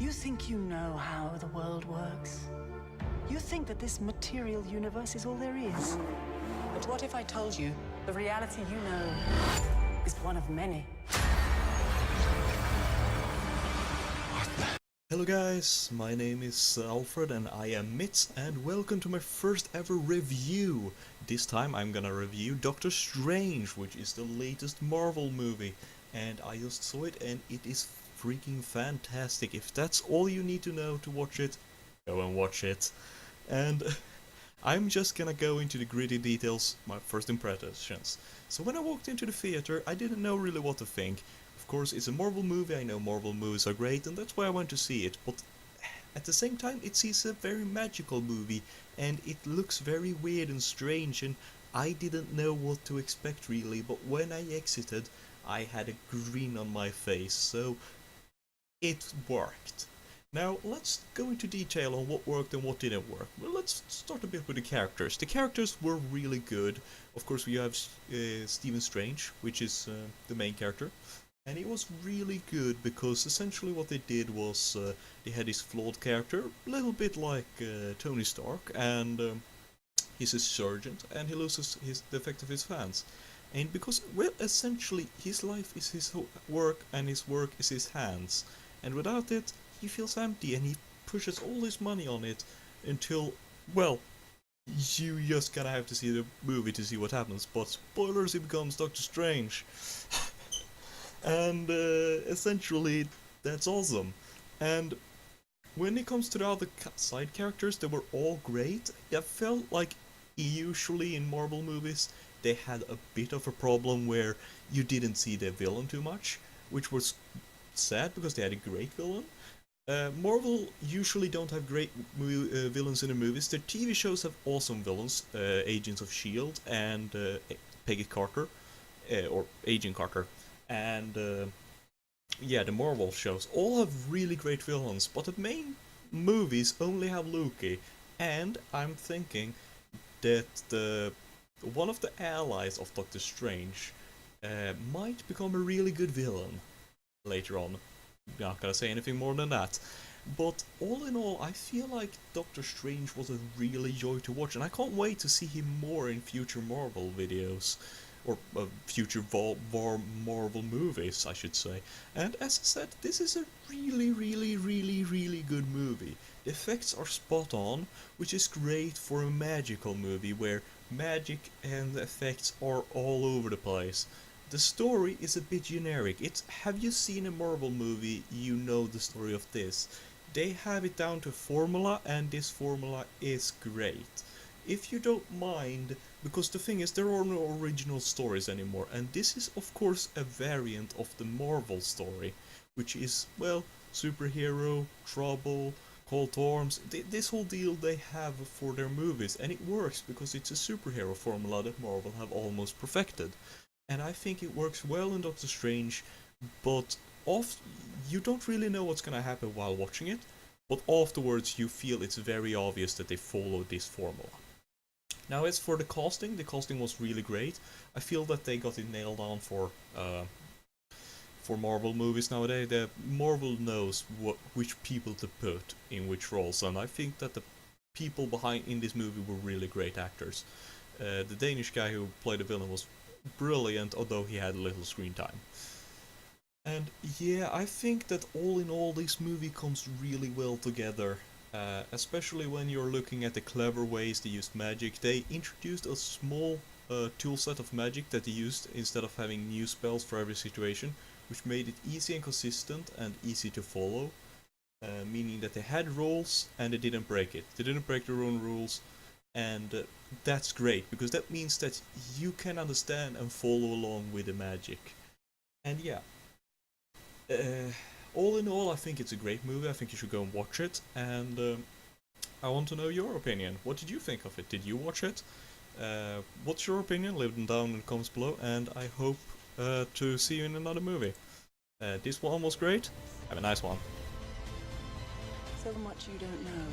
You think you know how the world works? You think that this material universe is all there is? But what if I told you the reality you know is one of many? Hello guys, my name is Alfred and I am Mitz, and welcome to my first ever review. This time I'm gonna review Doctor Strange, which is the latest Marvel movie, and I just saw it and it is freaking fantastic. If that's all you need to know to watch it, go and watch it. And I'm just gonna go into the gritty details, my first impressions. So when I walked into the theater, I didn't know really what to think. Of course, it's a Marvel movie, I know Marvel movies are great, and that's why I went to see it, but at the same time it is a very magical movie, and it looks very weird and strange, and I didn't know what to expect really, but when I exited, I had a grin on my face, so it worked. Now, let's go into detail on what worked and what didn't work. Well, let's start a bit with the characters. The characters were really good. Of course, we have Stephen Strange, which is the main character. And it was really good because essentially what they did was they had this flawed character, a little bit like Tony Stark, and he's a surgeon and he loses the effect of his fans. And because, well, essentially his life is his work and his work is his hands. And without it, he feels empty and he pushes all his money on it until, well, you just gotta have to see the movie to see what happens. But spoilers, he becomes Doctor Strange. And essentially that's awesome. And when it comes to the other side characters, they were all great. I felt like usually in Marvel movies they had a bit of a problem where you didn't see the villain too much, which was sad because they had a great villain. Marvel usually don't have great villains in the movies. Their TV shows have awesome villains, Agents of S.H.I.E.L.D. and Peggy Carter, or Agent Carter. And yeah, the Marvel shows all have really great villains, but the main movies only have Loki. And I'm thinking that one of the allies of Doctor Strange might become a really good villain later on. Not gonna say anything more than that. But all in all, I feel like Doctor Strange was a really joy to watch, and I can't wait to see him more in future Marvel videos. Or future Marvel movies, I should say. And as I said, this is a really good movie. The effects are spot on, which is great for a magical movie where magic and effects are all over the place. The story is a bit generic. Have you seen a Marvel movie, you know the story of this. They have it down to formula, and this formula is great. If you don't mind, because the thing is, there are no original stories anymore, and this is of course a variant of the Marvel story, which is, well, superhero, trouble, call to arms, this whole deal they have for their movies, and it works because it's a superhero formula that Marvel have almost perfected. And I think it works well in Doctor Strange, but you don't really know what's gonna happen while watching it, but afterwards you feel it's very obvious that they follow this formula. Now, as for the casting was really great. I feel that they got it nailed on for Marvel movies nowadays. Marvel knows which people to put in which roles, and I think that the people behind in this movie were really great actors. The Danish guy who played the villain was brilliant, although he had little screen time. And yeah, I think that all in all, this movie comes really well together. Especially when you're looking at the clever ways they used magic. They introduced a small toolset of magic that they used instead of having new spells for every situation, which made it easy and consistent and easy to follow. Meaning that they had rules and they didn't break it. They didn't break their own rules, and that's great because that means that you can understand and follow along with the magic. And yeah. All in all, I think it's a great movie. I think you should go and watch it, and I want to know your opinion. What did you think of it? Did you watch it? What's your opinion? Leave them down in the comments below, and I hope to see you in another movie. This one was great. Have a nice one. So much you don't know.